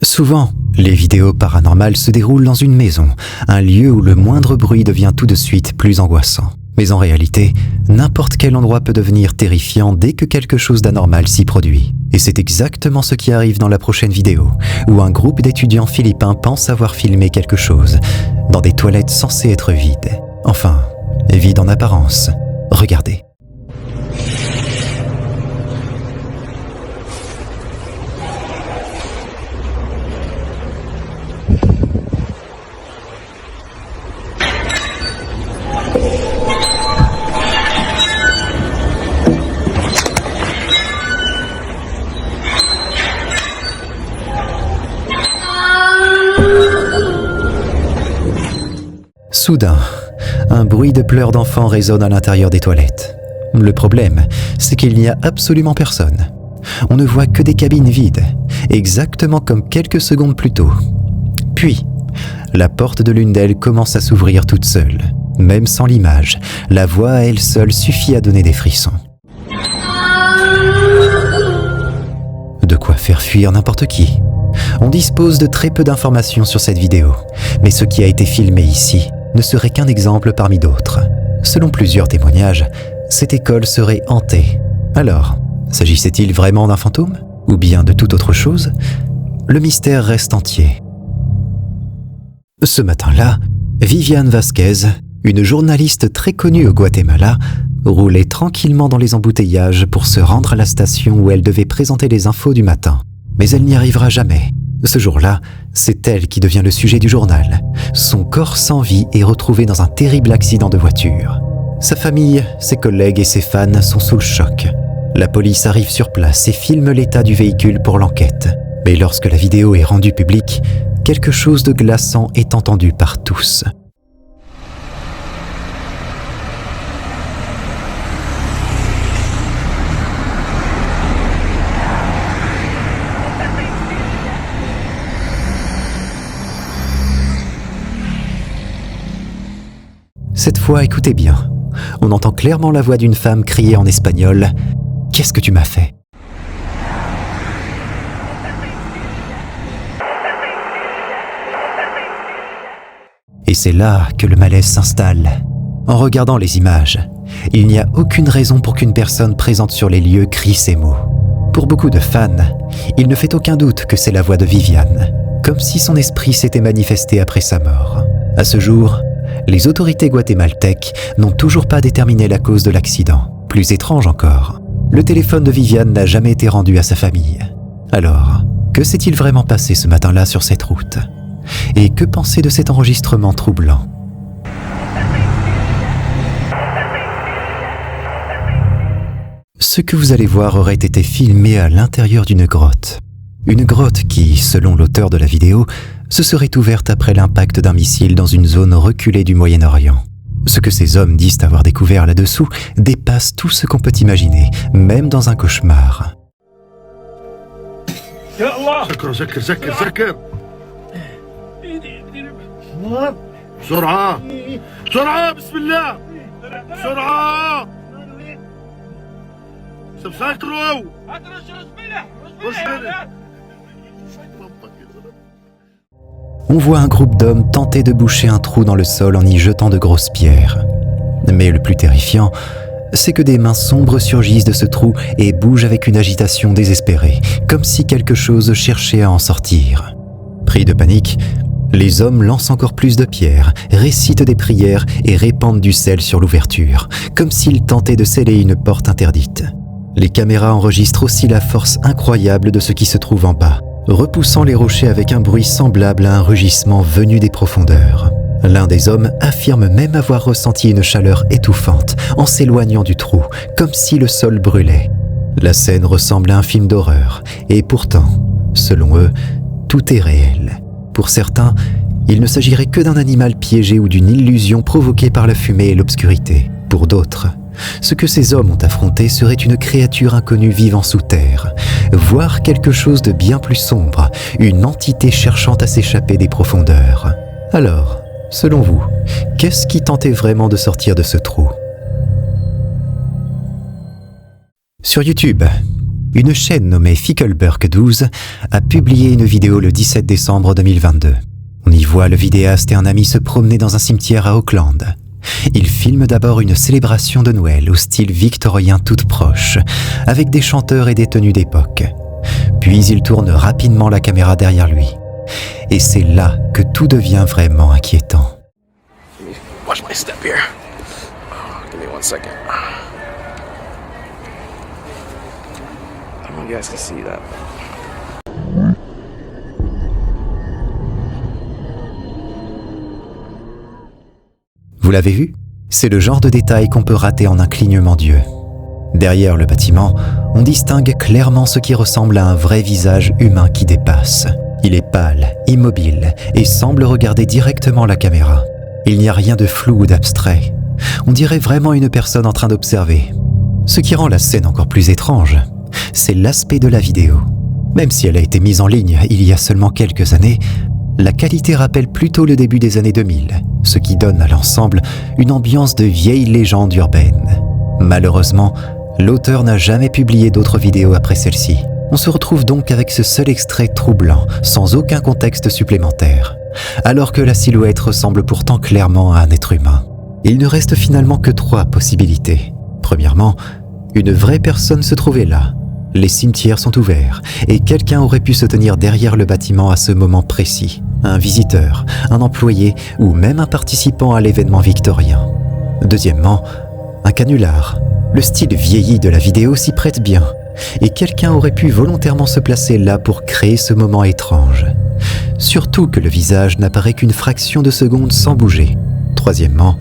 Souvent, les vidéos paranormales se déroulent dans une maison, un lieu où le moindre bruit devient tout de suite plus angoissant. Mais en réalité, n'importe quel endroit peut devenir terrifiant dès que quelque chose d'anormal s'y produit. Et c'est exactement ce qui arrive dans la prochaine vidéo, où un groupe d'étudiants philippins pense avoir filmé quelque chose, dans des toilettes censées être vides. Enfin, vides en apparence. Regardez. Soudain, un bruit de pleurs d'enfants résonne à l'intérieur des toilettes. Le problème, c'est qu'il n'y a absolument personne. On ne voit que des cabines vides, exactement comme quelques secondes plus tôt. Puis, la porte de l'une d'elles commence à s'ouvrir toute seule. Même sans l'image, la voix à elle seule suffit à donner des frissons. De quoi faire fuir n'importe qui. On dispose de très peu d'informations sur cette vidéo, mais ce qui a été filmé ici ne serait qu'un exemple parmi d'autres. Selon plusieurs témoignages, cette école serait hantée. Alors, s'agissait-il vraiment d'un fantôme? Ou bien de toute autre chose? Le mystère reste entier. Ce matin-là, Viviane Vasquez, une journaliste très connue au Guatemala, roulait tranquillement dans les embouteillages pour se rendre à la station où elle devait présenter les infos du matin. Mais elle n'y arrivera jamais. Ce jour-là, c'est elle qui devient le sujet du journal. Son corps sans vie est retrouvé dans un terrible accident de voiture. Sa famille, ses collègues et ses fans sont sous le choc. La police arrive sur place et filme l'état du véhicule pour l'enquête. Mais lorsque la vidéo est rendue publique, quelque chose de glaçant est entendu par tous. Cette fois, écoutez bien. On entend clairement la voix d'une femme crier en espagnol « Qu'est-ce que tu m'as fait ?» Et c'est là que le malaise s'installe. En regardant les images, il n'y a aucune raison pour qu'une personne présente sur les lieux crie ces mots. Pour beaucoup de fans, il ne fait aucun doute que c'est la voix de Viviane, comme si son esprit s'était manifesté après sa mort. À ce jour, les autorités guatémaltèques n'ont toujours pas déterminé la cause de l'accident. Plus étrange encore, le téléphone de Viviane n'a jamais été rendu à sa famille. Alors, que s'est-il vraiment passé ce matin-là sur cette route? Et que penser de cet enregistrement troublant? Ce que vous allez voir aurait été filmé à l'intérieur d'une grotte. Une grotte qui, selon l'auteur de la vidéo, se serait ouverte après l'impact d'un missile dans une zone reculée du Moyen-Orient. Ce que ces hommes disent avoir découvert là-dessous dépasse tout ce qu'on peut imaginer, même dans un cauchemar. On voit un groupe d'hommes tenter de boucher un trou dans le sol en y jetant de grosses pierres. Mais le plus terrifiant, c'est que des mains sombres surgissent de ce trou et bougent avec une agitation désespérée, comme si quelque chose cherchait à en sortir. Pris de panique, les hommes lancent encore plus de pierres, récitent des prières et répandent du sel sur l'ouverture, comme s'ils tentaient de sceller une porte interdite. Les caméras enregistrent aussi la force incroyable de ce qui se trouve en bas, repoussant les rochers avec un bruit semblable à un rugissement venu des profondeurs. L'un des hommes affirme même avoir ressenti une chaleur étouffante en s'éloignant du trou, comme si le sol brûlait. La scène ressemble à un film d'horreur, et pourtant, selon eux, tout est réel. Pour certains, il ne s'agirait que d'un animal piégé ou d'une illusion provoquée par la fumée et l'obscurité. Pour d'autres, ce que ces hommes ont affronté serait une créature inconnue vivant sous terre, voire quelque chose de bien plus sombre, une entité cherchant à s'échapper des profondeurs. Alors, selon vous, qu'est-ce qui tentait vraiment de sortir de ce trou? Sur YouTube, Une chaîne nommée Fickleburk 12 a publié une vidéo le 17 décembre 2022. On y voit le vidéaste et un ami se promener dans un cimetière à Auckland. Ils filment d'abord une célébration de Noël au style victorien toute proche, avec des chanteurs et des tenues d'époque. Puis ils tournent rapidement la caméra derrière lui. Et c'est là que tout devient vraiment inquiétant. Watch my step here. Give me 1 second. I don't know if you guys can see that. Vous l'avez vu? C'est le genre de détail qu'on peut rater en un clignement d'yeux. Derrière le bâtiment, on distingue clairement ce qui ressemble à un vrai visage humain qui dépasse. Il est pâle, immobile et semble regarder directement la caméra. Il n'y a rien de flou ou d'abstrait. On dirait vraiment une personne en train d'observer. Ce qui rend la scène encore plus étrange, c'est l'aspect de la vidéo. Même si elle a été mise en ligne il y a seulement quelques années, la qualité rappelle plutôt le début des années 2000, ce qui donne à l'ensemble une ambiance de vieille légende urbaine. Malheureusement, l'auteur n'a jamais publié d'autres vidéos après celle-ci. On se retrouve donc avec ce seul extrait troublant, sans aucun contexte supplémentaire, alors que la silhouette ressemble pourtant clairement à un être humain. Il ne reste finalement que 3 possibilités. Premièrement, une vraie personne se trouvait là. Les cimetières sont ouverts et quelqu'un aurait pu se tenir derrière le bâtiment à ce moment précis. Un visiteur, un employé ou même un participant à l'événement victorien. Deuxièmement, un canular. Le style vieilli de la vidéo s'y prête bien et quelqu'un aurait pu volontairement se placer là pour créer ce moment étrange. Surtout que le visage n'apparaît qu'une fraction de seconde sans bouger. Troisièmement,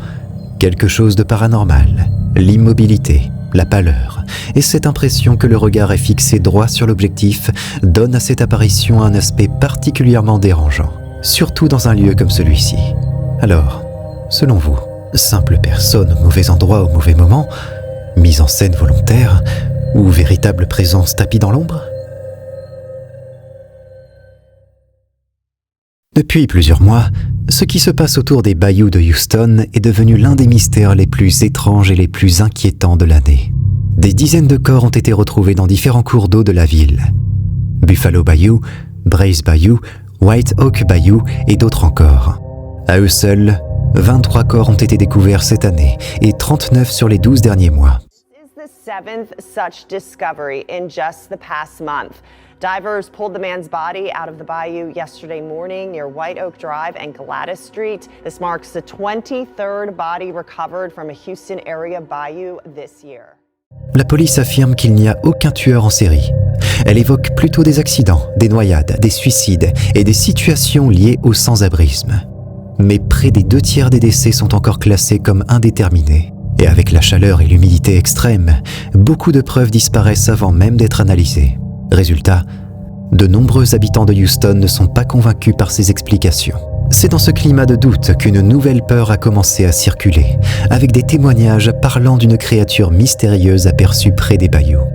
quelque chose de paranormal, l'immobilité, la pâleur, et cette impression que le regard est fixé droit sur l'objectif donne à cette apparition un aspect particulièrement dérangeant, surtout dans un lieu comme celui-ci. Alors, selon vous, simple personne au mauvais endroit au mauvais moment, mise en scène volontaire ou véritable présence tapie dans l'ombre? Depuis plusieurs mois, ce qui se passe autour des bayous de Houston est devenu l'un des mystères les plus étranges et les plus inquiétants de l'année. Des dizaines de corps ont été retrouvés dans différents cours d'eau de la ville. Buffalo Bayou, Brace Bayou, White Oak Bayou et d'autres encore. À eux seuls, 23 corps ont été découverts cette année et 39 sur les 12 derniers mois. This is the 7th such discovery in just the past month. Divers pulled the man's body out of the bayou yesterday morning near White Oak Drive and Gladys Street. This marks the 23rd body recovered from a Houston area bayou this year. La police affirme qu'il n'y a aucun tueur en série. Elle évoque plutôt des accidents, des noyades, des suicides et des situations liées au sans-abrisme. Mais près des 2/3 des décès sont encore classés comme indéterminés. Et avec la chaleur et l'humidité extrêmes, beaucoup de preuves disparaissent avant même d'être analysées. Résultat, de nombreux habitants de Houston ne sont pas convaincus par ces explications. C'est dans ce climat de doute qu'une nouvelle peur a commencé à circuler, avec des témoignages parlant d'une créature mystérieuse aperçue près des bayous.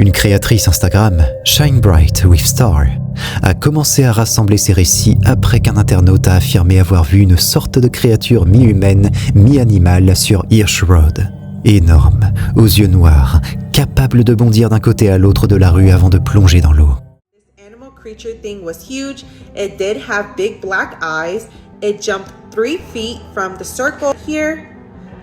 Une créatrice Instagram, Shine Bright with Star, a commencé à rassembler ses récits après qu'un internaute a affirmé avoir vu une sorte de créature mi-humaine, mi-animale sur Hirsch Road. Énorme, aux yeux noirs, capable de bondir d'un côté à l'autre de la rue avant de plonger dans l'eau. This animal creature thing was huge. It did have big black eyes. It jumped 3 feet from the circle here,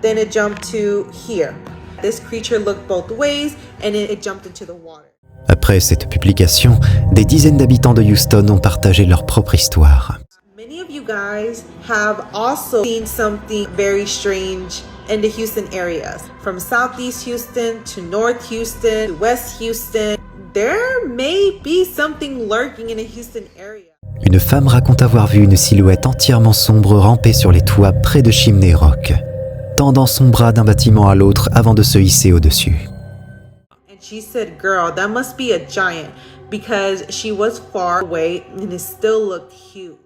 then it jumped to here. This creature looked both ways and it jumped into the water. Après cette publication, des dizaines d'habitants de Houston ont partagé leur propre histoire. Many of you guys have also seen something very strange in the Houston areas. From Southeast Houston to North Houston to West Houston, there may be something lurking in the Houston area. Une femme raconte avoir vu une silhouette entièrement sombre ramper sur les toits près de Chimney Rock, tendant son bras d'un bâtiment à l'autre avant de se hisser au-dessus. And she said, "Girl, that must be a giant because she was far away and it still looked huge."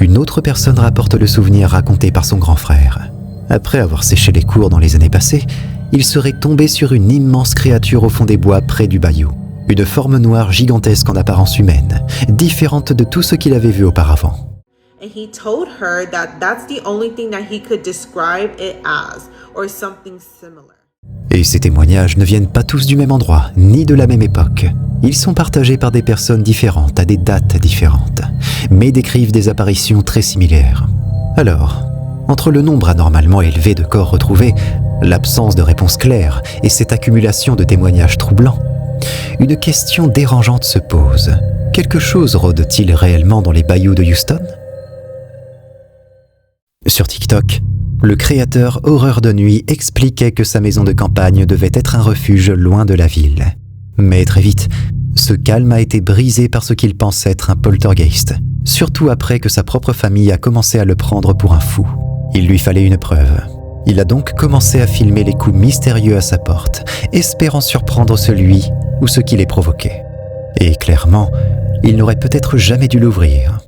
Une autre personne rapporte le souvenir raconté par son grand frère. Après avoir séché les cours dans les années passées, il serait tombé sur une immense créature au fond des bois près du bayou. Une forme noire gigantesque en apparence humaine, différente de tout ce qu'il avait vu auparavant. And he told her that that's the only thing that he could describe it as, or something similar. Et ces témoignages ne viennent pas tous du même endroit, ni de la même époque. Ils sont partagés par des personnes différentes, à des dates différentes, mais décrivent des apparitions très similaires. Alors, entre le nombre anormalement élevé de corps retrouvés, l'absence de réponse claire et cette accumulation de témoignages troublants, une question dérangeante se pose. Quelque chose rôde-t-il réellement dans les bayous de Houston ? Sur TikTok, le créateur Horreur de nuit expliquait que sa maison de campagne devait être un refuge loin de la ville. Mais très vite, ce calme a été brisé par ce qu'il pense être un poltergeist, surtout après que sa propre famille a commencé à le prendre pour un fou. Il lui fallait une preuve. Il a donc commencé à filmer les coups mystérieux à sa porte, espérant surprendre celui ou ce qui les provoquait. Et clairement, il n'aurait peut-être jamais dû l'ouvrir.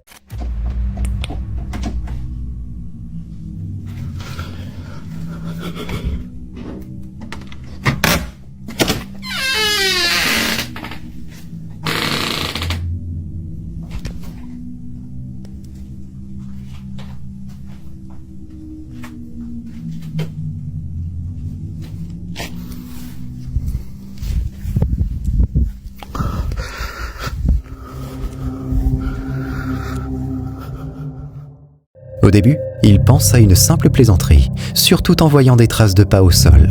Au début, il pense à une simple plaisanterie, surtout en voyant des traces de pas au sol.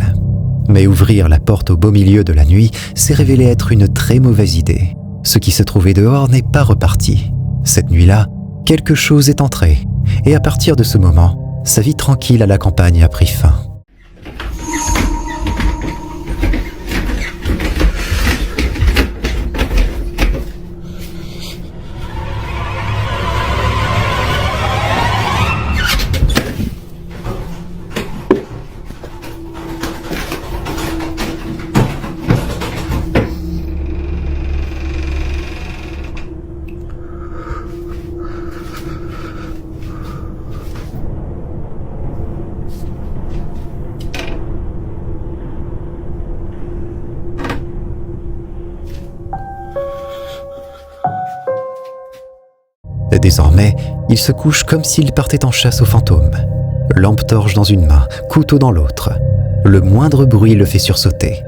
Mais ouvrir la porte au beau milieu de la nuit s'est révélé être une très mauvaise idée. Ce qui se trouvait dehors n'est pas reparti. Cette nuit-là, quelque chose est entré, et à partir de ce moment, sa vie tranquille à la campagne a pris fin. Désormais, il se couche comme s'il partait en chasse aux fantômes. Lampe torche dans une main, couteau dans l'autre. Le moindre bruit le fait sursauter.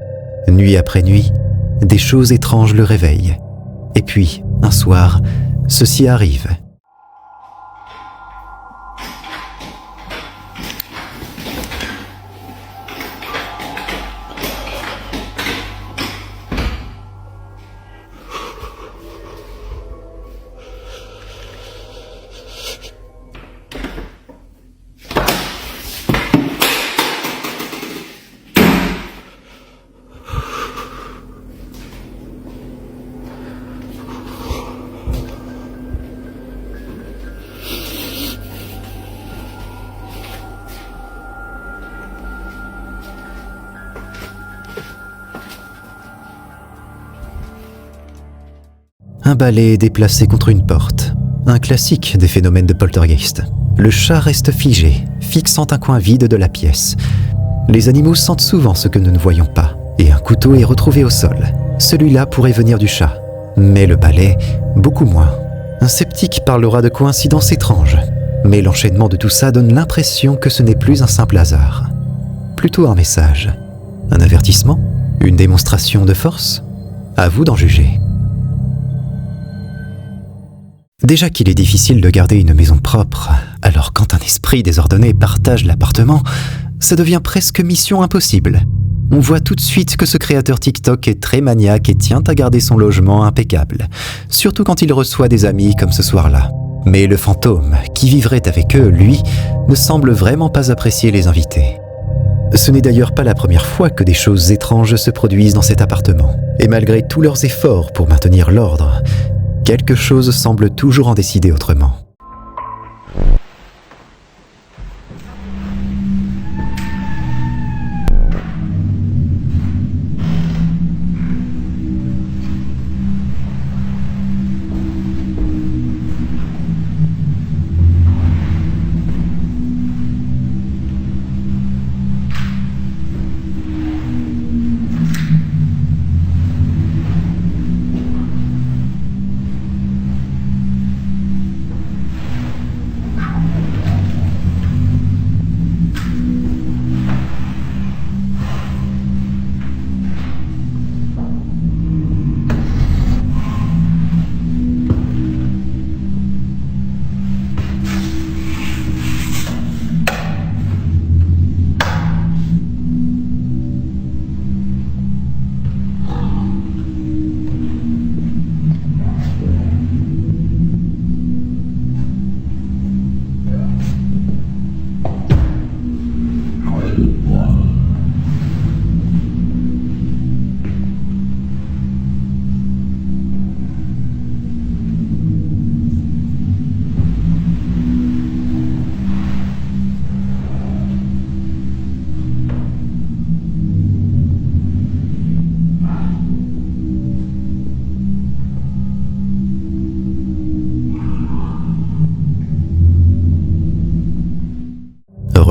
Nuit après nuit, des choses étranges le réveillent. Et puis, un soir, ceci arrive. Un balai est déplacé contre une porte. Un classique des phénomènes de poltergeist. Le chat reste figé, fixant un coin vide de la pièce. Les animaux sentent souvent ce que nous ne voyons pas, et un couteau est retrouvé au sol. Celui-là pourrait venir du chat, mais le balai, beaucoup moins. Un sceptique parlera de coïncidences étranges, mais l'enchaînement de tout ça donne l'impression que ce n'est plus un simple hasard. Plutôt un message. Un avertissement ? Une démonstration de force ? À vous d'en juger. Déjà qu'il est difficile de garder une maison propre, alors quand un esprit désordonné partage l'appartement, ça devient presque mission impossible. On voit tout de suite que ce créateur TikTok est très maniaque et tient à garder son logement impeccable, surtout quand il reçoit des amis comme ce soir-là. Mais le fantôme, qui vivrait avec eux, lui, ne semble vraiment pas apprécier les invités. Ce n'est d'ailleurs pas la première fois que des choses étranges se produisent dans cet appartement. Et malgré tous leurs efforts pour maintenir l'ordre, quelque chose semble toujours en décider autrement.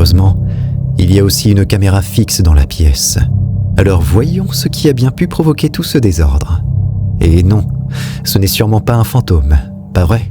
Heureusement, il y a aussi une caméra fixe dans la pièce. Alors voyons ce qui a bien pu provoquer tout ce désordre. Et non, ce n'est sûrement pas un fantôme, pas vrai ?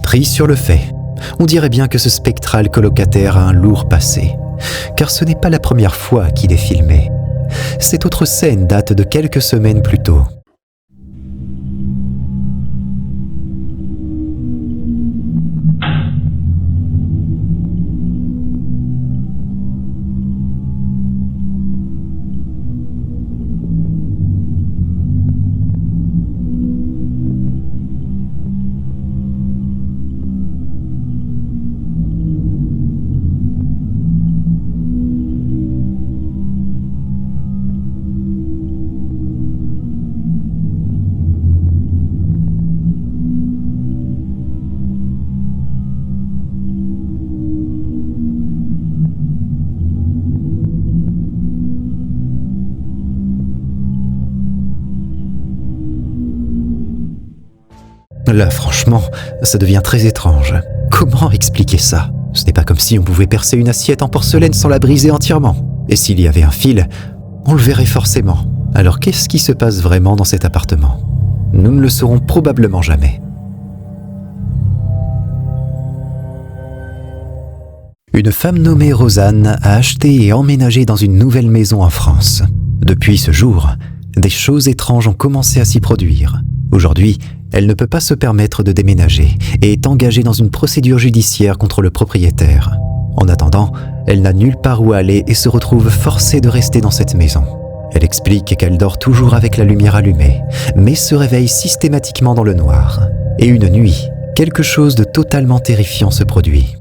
Pris sur le fait, on dirait bien que ce spectral colocataire a un lourd passé, car ce n'est pas la première fois qu'il est filmé. Cette autre scène date de quelques semaines plus tôt. Là, franchement, ça devient très étrange. Comment expliquer ça ? Ce n'est pas comme si on pouvait percer une assiette en porcelaine sans la briser entièrement. Et s'il y avait un fil, on le verrait forcément. Alors qu'est-ce qui se passe vraiment dans cet appartement ? Nous ne le saurons probablement jamais. Une femme nommée Rosanne a acheté et emménagé dans une nouvelle maison en France. Depuis ce jour, des choses étranges ont commencé à s'y produire. Aujourd'hui, elle ne peut pas se permettre de déménager et est engagée dans une procédure judiciaire contre le propriétaire. En attendant, elle n'a nulle part où aller et se retrouve forcée de rester dans cette maison. Elle explique qu'elle dort toujours avec la lumière allumée, mais se réveille systématiquement dans le noir. Et une nuit, quelque chose de totalement terrifiant se produit.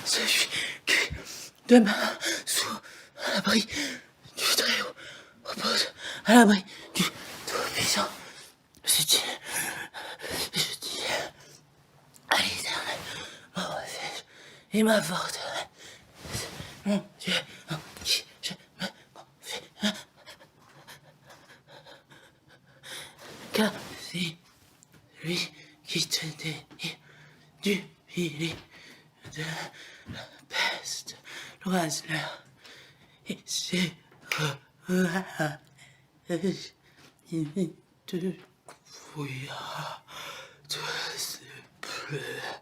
Celui qui demain sous l'abri du Très-Haut repose à l'abri du Tout-Puissant. Je dis à l'Éternel, mon refuge et ma forteresse, mon Dieu en qui je me confie. Car c'est lui qui te délivre du filet de la peste, l'oiseleur, et c'est il te fouillera de ses pleurs.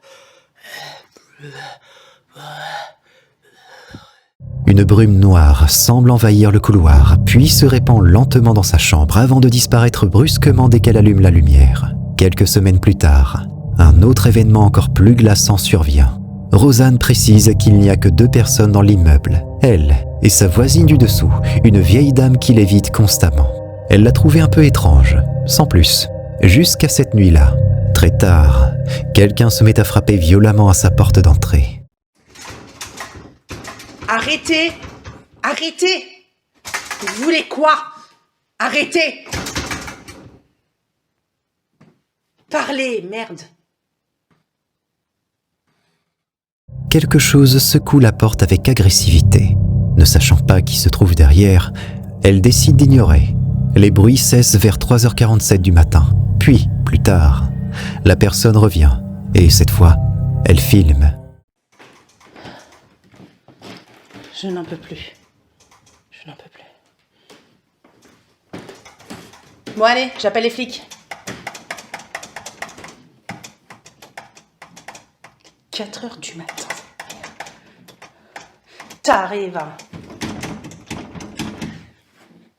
Une brume noire semble envahir le couloir, puis se répand lentement dans sa chambre avant de disparaître brusquement dès qu'elle allume la lumière. Quelques semaines plus tard, un autre événement encore plus glaçant survient. Rosanne précise qu'il n'y a que 2 personnes dans l'immeuble, elle et sa voisine du dessous, une vieille dame qui l'évite constamment. Elle l'a trouvée un peu étrange, sans plus, jusqu'à cette nuit-là. Très tard, quelqu'un se met à frapper violemment à sa porte d'entrée. Arrêtez! Arrêtez! Vous voulez quoi? Arrêtez! Parlez, merde! Quelque chose secoue la porte avec agressivité. Ne sachant pas qui se trouve derrière, elle décide d'ignorer. Les bruits cessent vers 3h47 du matin. Puis, plus tard, la personne revient et cette fois, elle filme. Je n'en peux plus. Je n'en peux plus. Bon allez, j'appelle les flics. 4h du matin. T'arrives.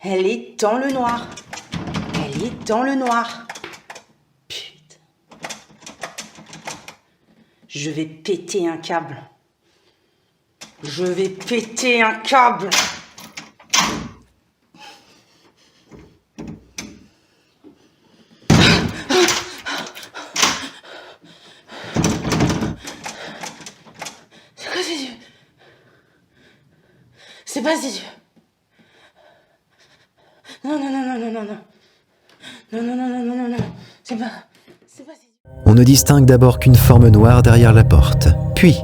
Elle est dans le noir. Elle est dans le noir. Putain. Je vais péter un câble. Je vais péter un câble. Vas-y. Non. Non. C'est pas si dur. On ne distingue d'abord qu'une forme noire derrière la porte. Puis,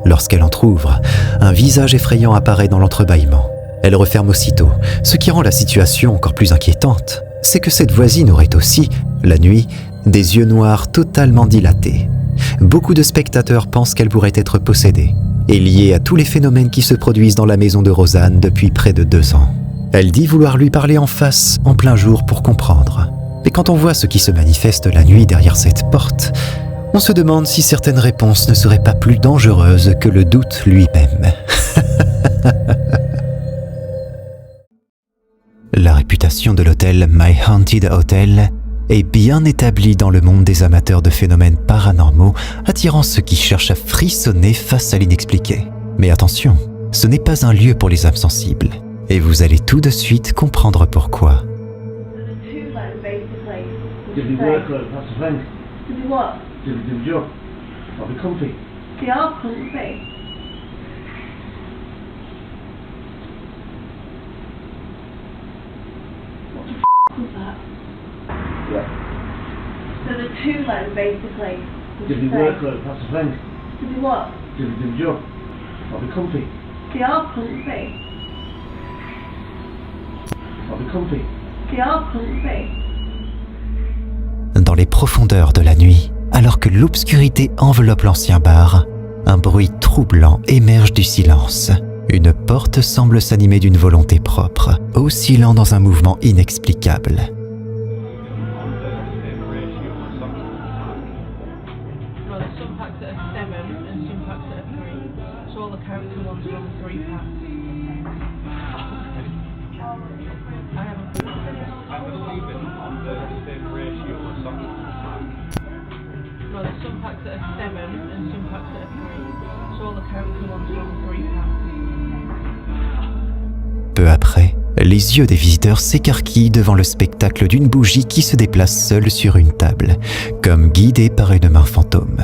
lorsqu'elle entr'ouvre, un visage effrayant apparaît dans l'entrebâillement. Elle referme aussitôt. Ce qui rend la situation encore plus inquiétante, c'est que cette voisine aurait aussi, la nuit, des yeux noirs totalement dilatés. Beaucoup de spectateurs pensent qu'elle pourrait être possédée et liée à tous les phénomènes qui se produisent dans la maison de Rosanne depuis près de 2 ans. Elle dit vouloir lui parler en face, en plein jour, pour comprendre. Mais quand on voit ce qui se manifeste la nuit derrière cette porte, on se demande si certaines réponses ne seraient pas plus dangereuses que le doute lui-même. La réputation de l'hôtel My Haunted Hotel est bien établie dans le monde des amateurs de phénomènes paranormaux, attirant ceux qui cherchent à frissonner face à l'inexpliqué. Mais attention, ce n'est pas un lieu pour les âmes sensibles. Et vous allez tout de suite comprendre pourquoi. Did he work like that's the thing? Did he what? Did he do the job? I'll be comfy. They are comfy. What the f*** was that? Yeah. So the two men basically. Did he work like that's the thing? Did he what? Did he do the job? I'll be comfy. They are comfy. I'll be comfy. They are comfy. Dans les profondeurs de la nuit, alors que l'obscurité enveloppe l'ancien bar, un bruit troublant émerge du silence. Une porte semble s'animer d'une volonté propre, oscillant dans un mouvement inexplicable. Peu après, les yeux des visiteurs s'écarquillent devant le spectacle d'une bougie qui se déplace seule sur une table, comme guidée par une main fantôme.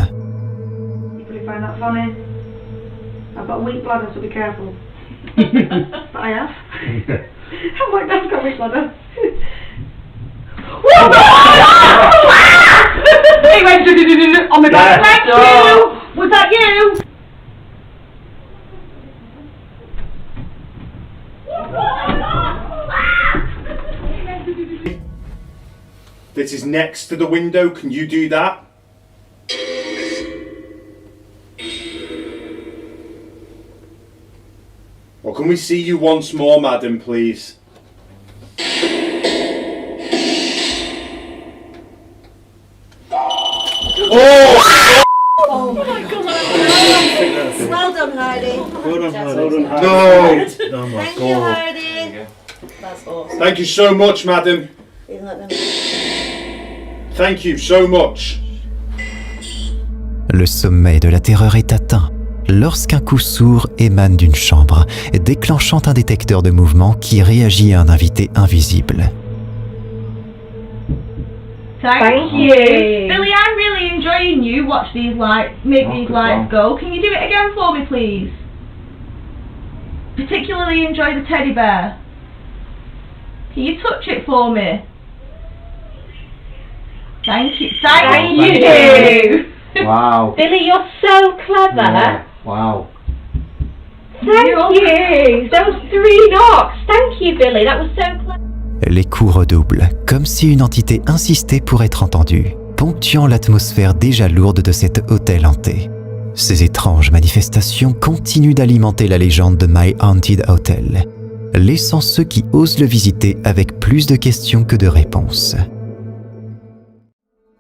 You find that funny? I've got a weak bladder, so be careful. But I have. I'm like, Dad's got a weak bladder. He went on my back. Thank you. Was that you? That is next to the window. Can you do that? Or can we see you once more, madam, please? Oh! Oh my God. Well done, Heidi. Well done, Heidi. No! Oh my Thank you, Heidi. That's awesome. Thank you so much, madam. Isn't that Thank you so much. Le sommet de la terreur est atteint lorsqu'un coup sourd émane d'une chambre, déclenchant un détecteur de mouvement qui réagit à un invité invisible. Thank you. Billy, I'm really enjoying you. Watch these lights, make these lights go. Can you do it again for me, please? Particularly enjoy the teddy bear. Can you touch it for me? Thank you. Thank you. Wow. Billy, you're so clever. Yeah. Wow. Thank you. Those 3 knocks. Thank you, Billy. That was so clever. Les coups redoublent, comme si une entité insistait pour être entendue, ponctuant l'atmosphère déjà lourde de cet hôtel hanté. Ces étranges manifestations continuent d'alimenter la légende de My Haunted Hotel, laissant ceux qui osent le visiter avec plus de questions que de réponses.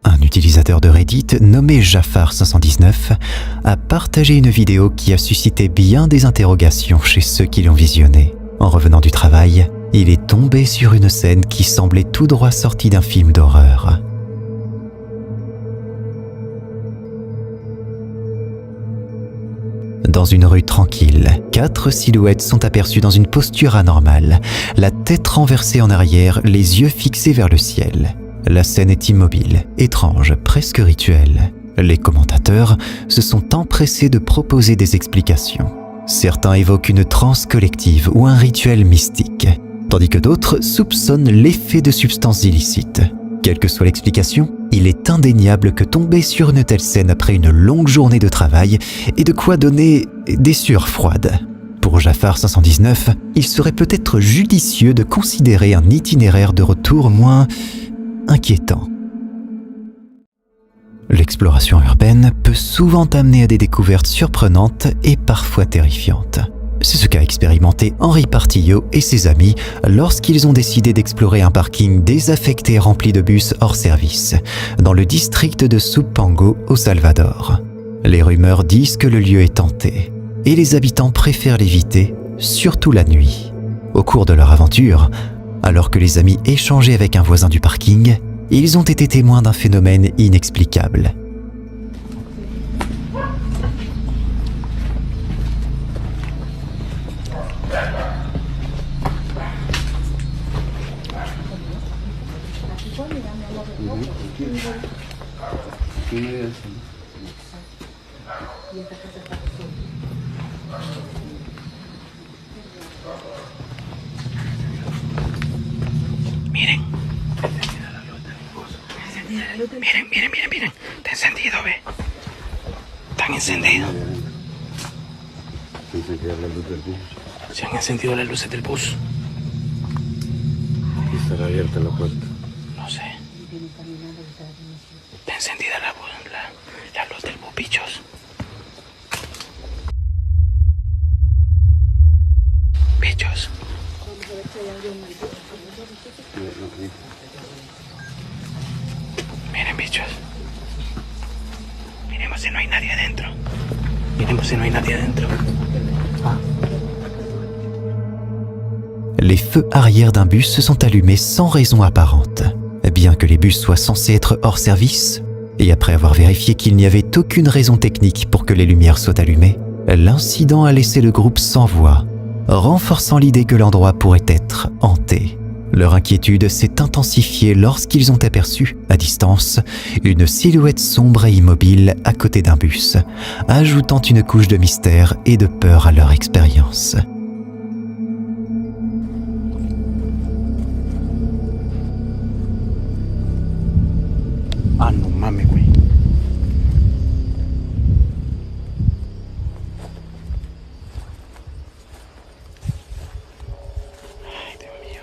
Un utilisateur de Reddit nommé Jafar519 a partagé une vidéo qui a suscité bien des interrogations chez ceux qui l'ont visionnée. En revenant du travail, il est tombé sur une scène qui semblait tout droit sortie d'un film d'horreur. Dans une rue tranquille, 4 silhouettes sont aperçues dans une posture anormale, la tête renversée en arrière, les yeux fixés vers le ciel. La scène est immobile, étrange, presque rituelle. Les commentateurs se sont empressés de proposer des explications. Certains évoquent une transe collective ou un rituel mystique, tandis que d'autres soupçonnent l'effet de substances illicites. Quelle que soit l'explication, il est indéniable que tomber sur une telle scène après une longue journée de travail est de quoi donner des sueurs froides. Pour Jafar 519, il serait peut-être judicieux de considérer un itinéraire de retour moins inquiétant. L'exploration urbaine peut souvent amener à des découvertes surprenantes et parfois terrifiantes. C'est ce qu'a expérimenté Henri Partillot et ses amis lorsqu'ils ont décidé d'explorer un parking désaffecté rempli de bus hors service, dans le district de Supango au Salvador. Les rumeurs disent que le lieu est hanté, et les habitants préfèrent l'éviter, surtout la nuit. Au cours de leur aventure, alors que les amis échangeaient avec un voisin du parking, ils ont été témoins d'un phénomène inexplicable. Miren. Miren. Está encendido, ve. Están encendidos. Se han encendido las luces del bus. Estará abierta la puerta. No sé. Está encendida la luz del bus, bichos. Bichos. Miren, bichos. Miremos si no hay nadie adentro. Les feux arrière d'un bus se sont allumés sans raison apparente. Bien que les bus soient censés être hors service, et après avoir vérifié qu'il n'y avait aucune raison technique pour que les lumières soient allumées, l'incident a laissé le groupe sans voix, renforçant l'idée que l'endroit pourrait être hanté. Leur inquiétude s'est intensifiée lorsqu'ils ont aperçu, à distance, une silhouette sombre et immobile à côté d'un bus, ajoutant une couche de mystère et de peur à leur expérience. Ah, no mames, güey. Ay, Dios mío.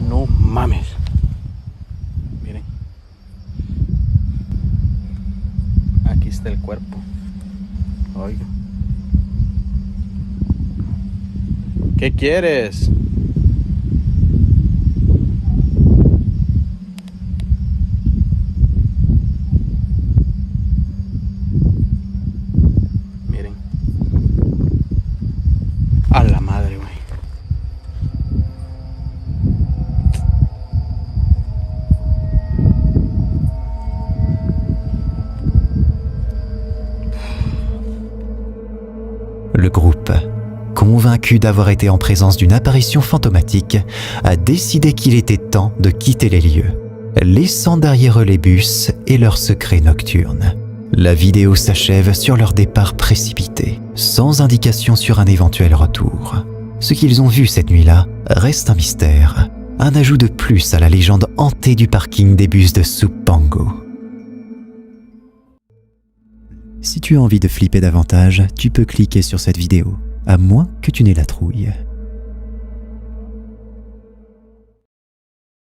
No mames. Miren. Aquí está el cuerpo. Oiga. ¿Qué quieres? Miren. A la madre, güey. Le groupe, convaincu d'avoir été en présence d'une apparition fantomatique, a décidé qu'il était temps de quitter les lieux, laissant derrière eux les bus et leurs secrets nocturnes. La vidéo s'achève sur leur départ précipité, sans indication sur un éventuel retour. Ce qu'ils ont vu cette nuit-là reste un mystère, un ajout de plus à la légende hantée du parking des bus de Supango. Si tu as envie de flipper davantage, tu peux cliquer sur cette vidéo, à moins que tu n'aies la trouille.